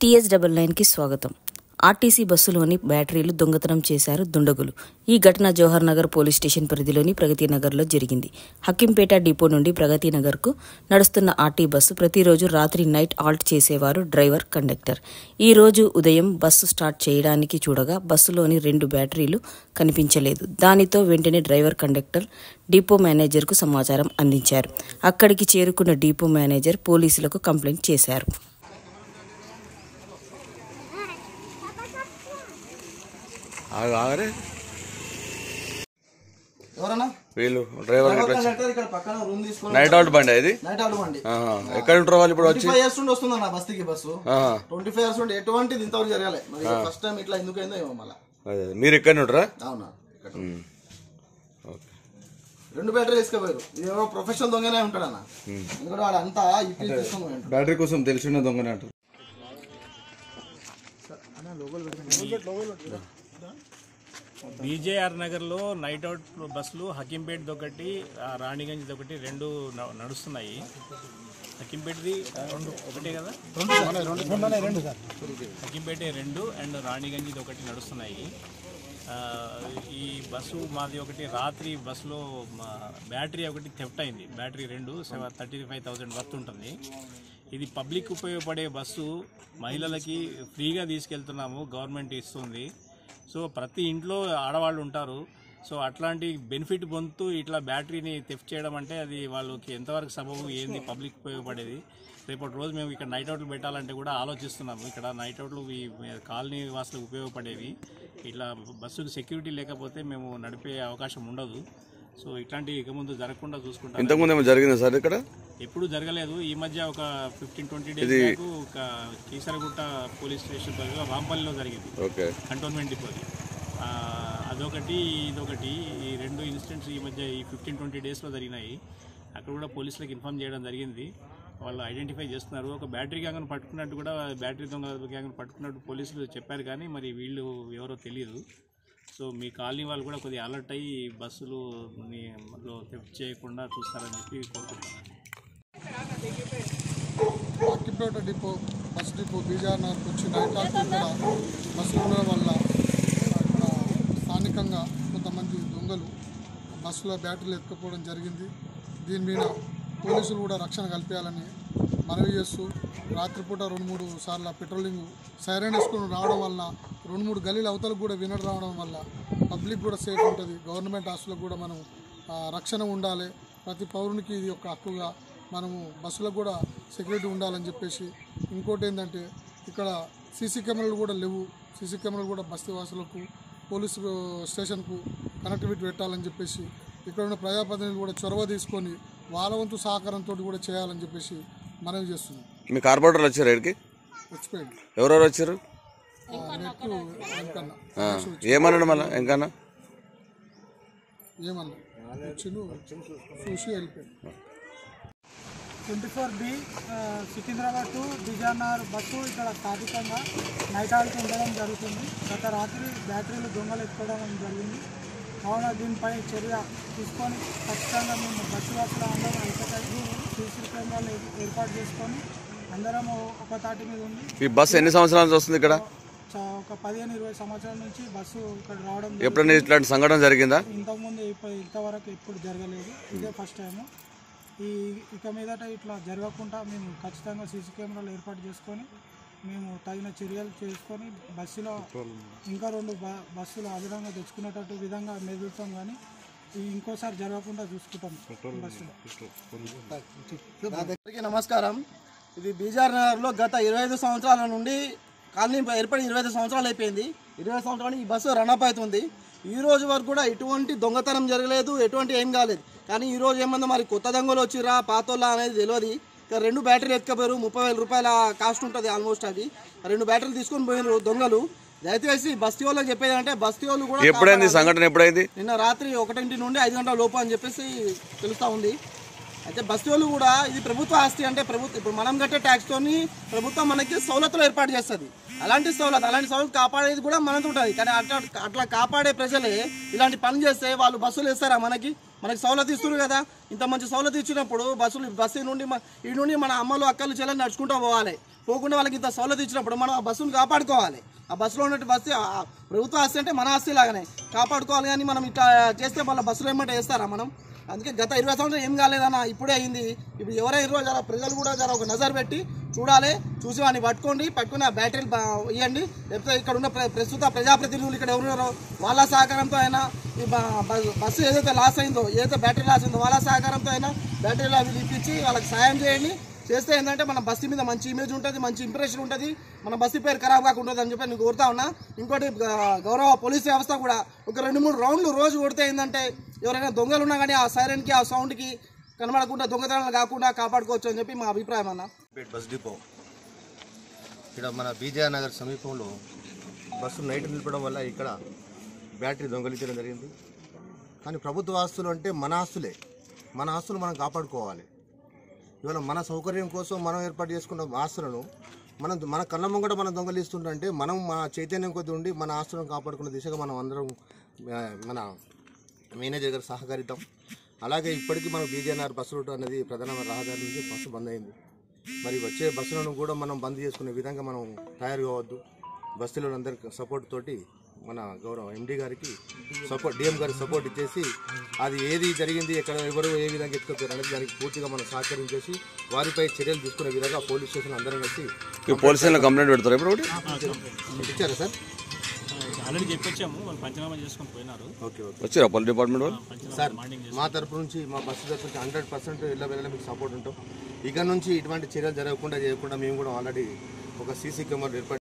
TS99కి స్వాగతం. ఆర్టీసీ బస్సులోని బ్యాటరీలు దొంగతనం చేశారు దుండగులు. ఈ ఘటన జవహర్ నగర్ పోలీస్ స్టేషన్ పరిధిలోని ప్రగతి నగర్లో జరిగింది. హకీంపేట డిపో నుండి ప్రగతి నగర్కు నడుస్తున్న ఆర్టీ బస్సు ప్రతిరోజు రాత్రి నైట్ ఆల్ట్ చేసేవారు డ్రైవర్, కండక్టర్. ఈ రోజు ఉదయం బస్సు స్టార్ట్ చేయడానికి చూడగా బస్సులోని 2 బ్యాటరీలు కనిపించలేదు. దానితో వెంటనే డ్రైవర్, కండక్టర్ డిపో మేనేజర్కు సమాచారం అందించారు. అక్కడికి చేరుకున్న డిపో మేనేజర్ పోలీసులకు కంప్లైంట్ చేశారు. వీళ్ళు డ్రైవర్ నైట్ అవుట్ బండి ఇది ఎక్కడ ఉంటారు వాళ్ళు ఇప్పుడు వచ్చి 25 years నుండి వస్తుందన్న బస్తీకి బస్సు 25 years నుండి ఎటువంటిది ఇంతవరకు జరగాలి. మరి ఫస్ట్ టైం ఇట్లా ఎందుకైందో ఏమో మళ్ళా. మీరు ఎక్కడ ఉంటారా? అవునా, 2 బ్యాటరీ తీసుకుపోయారు. ఇది ఎవరో ప్రొఫెషనల్ దొంగనే ఉంటాడన్న. ఎందుకంటే వాడు అంతా బ్యాటరీ కోసం తెలిసిన దొంగనే అంటారు. బీజేఆర్ నగర్లో నైట్ అవుట్ బస్సులు హకీంపేటది ఒకటి, రాణిగంజ్ది ఒకటి 2 నడుస్తున్నాయి. హకీంపేటది ఒకటే కదా, హకీంపేట 2 అండ్ రాణిగంజ్ది ఒకటి నడుస్తున్నాయి. ఈ బస్సు మాది ఒకటి రాత్రి బస్సులో బ్యాటరీ ఒకటి థెఫ్ట్ అయింది. బ్యాటరీ 2 35,000 వర్త్ ఉంటుంది. ఇది పబ్లిక్ ఉపయోగపడే బస్సు, మహిళలకి ఫ్రీగా తీసుకెళ్తున్నాము, గవర్నమెంట్ ఇస్తుంది. సో ప్రతి ఇంట్లో ఆడవాళ్ళు ఉంటారు. సో అట్లాంటి బెనిఫిట్ పొందుతూ ఇట్లా బ్యాటరీని థెఫ్ట్ చేయడం అంటే అది వాళ్ళకి ఎంతవరకు సబబు, ఏంది పబ్లిక్ ఉపయోగపడేది. రేపటి రోజు మేము ఇక్కడ నైట్ అవుట్లు పెట్టాలంటే కూడా ఆలోచిస్తున్నాము. ఇక్కడ నైట్ అవుట్లు ఈ కాలనీ వాసులకు ఉపయోగపడేవి. ఇట్లా బస్సుకు సెక్యూరిటీ లేకపోతే మేము నడిపే అవకాశం ఉండదు. సో ఇట్లాంటి ఇక ముందు జరగకుండా చూసుకుంటాం. ఇంతకుముందు ఏమో జరిగింది సార్ ఇక్కడ? ఎప్పుడు జరగలేదు. ఈ మధ్య ఒక 15-20 డేస్ బ్యాక్ ఒక కీసరగుట్ట పోలీస్ స్టేషన్ పరిధిలో రాంపల్లిలో జరిగింది, కంటోన్మెంట్ డిపోది. అదొకటి ఇదొకటి, ఈ 2 ఇన్సిడెంట్స్ ఈ మధ్య ఈ 15-20 డేస్లో జరిగినాయి. అక్కడ కూడా పోలీసులకు ఇన్ఫార్మ్ చేయడం జరిగింది. వాళ్ళు ఐడెంటిఫై చేస్తున్నారు. ఒక బ్యాటరీ గ్యాంగ్ను పట్టుకున్నట్టు కూడా, బ్యాటరీ దొంగ గ్యాంగ్ను పట్టుకున్నట్టు పోలీసులు చెప్పారు, కానీ మరి వీళ్ళు ఎవరో తెలియదు. సో మీ కాలనీ వాళ్ళు కూడా కొద్దిగా అలర్ట్ అయ్యి బస్సులు థెఫ్ట్ చేయకుండా చూస్తారని చెప్పి కోరుకుంటున్నాను. Hakimpet depot bus depot BJR నగర్కి వచ్చి నైట్ ఆల్ట్ ఇక్కడ బస్సులు ఉండడం వల్ల ఇక్కడ స్థానికంగా కొంతమంది దొంగలు బస్సులో బ్యాటరీలు ఎత్తుకుపోవడం జరిగింది. దీని మీద పోలీసులు కూడా రక్షణ కల్పించాలని మనవి చేస్తూ రాత్రిపూట 2-3 సార్లు పెట్రోలింగ్ సైరన్ వేసుకుని రావడం వల్ల 2-3 గలీల అవతలకు కూడా వినడం రావడం వల్ల పబ్లిక్ కూడా సేఫ్ ఉంటుంది. గవర్నమెంట్ ఆస్తులకు కూడా మనం రక్షణ ఉండాలి. ప్రతి పౌరునికి ఇది ఒక హక్కుగా మనము బస్సులకు కూడా సెక్యూరిటీ ఉండాలని చెప్పేసి. ఇంకోటి ఏంటంటే ఇక్కడ సీసీ కెమెరాలు కూడా లేవు. సీసీ కెమెరాలు కూడా బస్తీవాసులకు, పోలీసు స్టేషన్కు కనెక్టివిటీ పెట్టాలని చెప్పేసి ఇక్కడ ఉన్న ప్రజాప్రతినిధులు కూడా చొరవ తీసుకొని వాళ్ళ వంతు సహకారంతో కూడా చేయాలని చెప్పేసి మనవి చేస్తున్నాం. మీ కార్పొరేటర్లు వచ్చారు ఇక్కడికి? వచ్చిపోయింది. ఎవరెవరు వచ్చారు? ఏమన్నాడు మళ్ళీ? ఇంకన్నా ఏమన్నా చూసి వెళ్ళిపోయాడు. 24B Secunderabad to BJR Nagar bus ఇక్కడ స్థాపితంగా నైట్ ఆల్ట్ ఉండడం జరుగుతుంది. గత రాత్రి బ్యాటరీలు దొంగలు ఎత్తుకోవడం జరిగింది. కావున దీనిపై చర్య తీసుకొని ఖచ్చితంగా మేము బస్సు వాసులు అందరం ఐక్యతై సీసీ కెమెరాలు ఏర్పాటు చేసుకొని అందరం ఒక తాటి మీద ఉంది. ఈ బస్సు ఎన్ని సంవత్సరాల నుంచి వస్తుంది ఇక్కడ? ఒక 15-20 సంవత్సరాల నుంచి బస్సు ఇక్కడ రావడం. ఎప్పుడైనా ఇట్లాంటి సంఘటన జరిగిందా? ఇంతకుముందు ఇంతవరకు ఎప్పుడు జరగలేదు, ఇదే ఫస్ట్ టైము. ఇక మీదట ఇట్లా జరగకుండా మేము ఖచ్చితంగా సీసీ కెమెరాలు ఏర్పాటు చేసుకొని మేము తగిన చర్యలు చేసుకొని బస్సులో ఇంకా 2 బస్సులు అదనంగా తెచ్చుకునేటట్టు విధంగా మెదులుతాం. కానీ ఇంకోసారి జరగకుండా చూసుకుంటాం బస్సులో. అందరికీ నమస్కారం. ఇది బీజేఆర్ నగర్లో గత 25 సంవత్సరాల నుండి కాలనీ ఏర్పడి 25 సంవత్సరాలు అయిపోయింది. 20 సంవత్సరాలు ఈ బస్సు రన్అప్ అవుతుంది. ఈ రోజు వరకు కూడా ఎటువంటి దొంగతనం జరగలేదు, ఎటువంటి ఏం కాలేదు. కానీ ఈరోజు ఏమన్నా మరి కొత్త దొంగలు వచ్చిరా పాతోళ్ళ అనేది తెలియదు. ఇక 2 బ్యాటరీలు ఎత్తుకపోయారు. 30,000 రూపాయల కాస్ట్ ఉంటుంది ఆల్మోస్ట్. అది 2 బ్యాటరీలు తీసుకొని పోయినారు దొంగలు. దయచేసి బస్తీ వాళ్ళకి చెప్పేది అంటే బస్తీ వాళ్ళు కూడా ఎప్పుడైంది సంఘటన? ఎప్పుడైంది? నిన్న రాత్రి 1 నుండి 5 గంటల లోపు అని చెప్పేసి తెలుస్తూ ఉంది. అయితే బస్తీ వాళ్ళు కూడా ఇది ప్రభుత్వ ఆస్తి, అంటే ఇప్పుడు మనం కట్టే ట్యాక్స్తోని ప్రభుత్వం మనకి సౌలతులు ఏర్పాటు చేస్తుంది. అలాంటి సౌలత్ కాపాడేది కూడా మనతో ఉంటుంది. కానీ అట్లా కాపాడే ప్రజలే ఇలాంటి పని చేస్తే వాళ్ళు బస్సులు వేస్తారా? మనకి సౌలత్ ఇస్తున్నారు కదా. ఇంత మంచి సౌలత్ ఇచ్చినప్పుడు బస్సు నుండి ఈ నుండి మన అమ్మలు అక్కలు చెల్లెలు నడుచుకుంటూ పోవాలి. పోకుండా వాళ్ళకి ఇంత సౌలభ్యం ఇచ్చినప్పుడు మనం ఆ బస్సును కాపాడుకోవాలి. ఆ బస్సులో ఉన్నట్టు బస్సు ప్రభుత్వ ఆస్తి అంటే మన ఆస్తి లాగానే కాపాడుకోవాలి. కానీ మనం ఇట్లా చేస్తే వాళ్ళ బస్సులో ఏమంటే వేస్తారా మనం? అందుకే గత 20 సంవత్సరాలు ఏం కాలేదన్న, ఇప్పుడే అయింది. ఇప్పుడు ఎవరైనా రోజు జర ప్రజలు కూడా జర ఒక నజర్ పెట్టి చూడాలి. చూసి వాడిని పట్టుకుని ఆ బ్యాటరీలు ఇవ్వండి. లేకపోతే ఇక్కడ ఉన్న ప్రస్తుత ప్రజాప్రతినిధులు ఇక్కడ ఎవరున్నారో వాళ్ళ సహకారంతో అయినా ఈ బస్సు ఏదైతే లాస్ అయిందో, ఏదైతే బ్యాటరీ లాస్ అయిందో వాళ్ళ సహకారంతో అయినా బ్యాటరీలు అవి ఇప్పించి వాళ్ళకి సాయం చేయండి. చేస్తే ఏంటంటే మన బస్సు మీద మంచి ఇమేజ్ ఉంటుంది, మంచి ఇంప్రెషన్ ఉంటుంది, మన బస్సు పేరు ఖరాబ్ కాకుండా అని చెప్పి నేను కోరుతా ఉన్నా. ఇంకోటి గౌరవ పోలీస్ వ్యవస్థ కూడా ఒక 2-3 రౌండ్లు రోజు కొడితే ఏంటంటే ఎవరైనా దొంగలు ఉన్నా కానీ ఆ సైరన్కి ఆ సౌండ్కి కనబడకుండా దొంగతనాలు కాకుండా కాపాడుకోవచ్చు అని చెప్పి మా అభిప్రాయం అన్న. బస్ డిపో ఇక్కడ మన బీజేఆర్ నగర్ సమీపంలో బస్సు నైట్ నిలపడం వల్ల ఇక్కడ బ్యాటరీ దొంగలించడం జరిగింది. కానీ ప్రభుత్వ ఆస్తులు అంటే మన ఆస్తులే, మన ఆస్తులు మనం కాపాడుకోవాలి. ఇవాళ మన సౌకర్యం కోసం మనం ఏర్పాటు చేసుకున్న ఆస్తులను మన కళ్ళ ముంగట మనం దొంగలిస్తుంటే మనం మన చైతన్యం కొద్ది ఉండి మన ఆస్తులను కాపాడుకునే దిశగా మనం అందరం మన మేనేజర్ గారు సహకరిద్దాం. అలాగే ఇప్పటికీ మనం బీజేఆర్ బస్సు రూట్ అనేది ప్రధాన రహదారి నుంచి బస్సు బంద్ అయింది. మరి వచ్చే బస్సులను కూడా మనం బంద్ చేసుకునే విధంగా మనం తయారు కావద్దు. బస్తీలందరికీ సపోర్ట్ తోటి మన గౌరవ ఎండీ గారికి సపోర్ట్, డిఎం గారికి సపోర్ట్ ఇచ్చేసి అది ఏది జరిగింది, ఎక్కడ ఎవరు ఏ విధంగా ఎత్తుకొచ్చారు అనేది దానికి పూర్తిగా మనం సహకరించేసి వారిపై చర్యలు తీసుకునే విధంగా పోలీస్ స్టేషన్ అందరం కలిసి పోలీస్ స్టేషన్ కంప్లైంట్ పెడతారు. ఇప్పుడు ఇచ్చారా సార్? ఆల్రెడీ చెప్పొచ్చాము, వాళ్ళు పంచనామా చేసుకొని పోయినారు. ఓకే ఓకే వచ్చారా పోలీస్ డిపార్ట్మెంట్ వాళ్ళు? సార్, మా తరపు నుంచి మా బస్సు తరపు నుంచి 100% ఇళ్ళ వెళ్ళి మీకు సపోర్ట్ ఉంటాం. ఇక నుంచి ఇటువంటి చర్యలు చేయకుండా మేము కూడా ఆల్రెడీ ఒక సీసీ కెమెరా ఏర్పాటు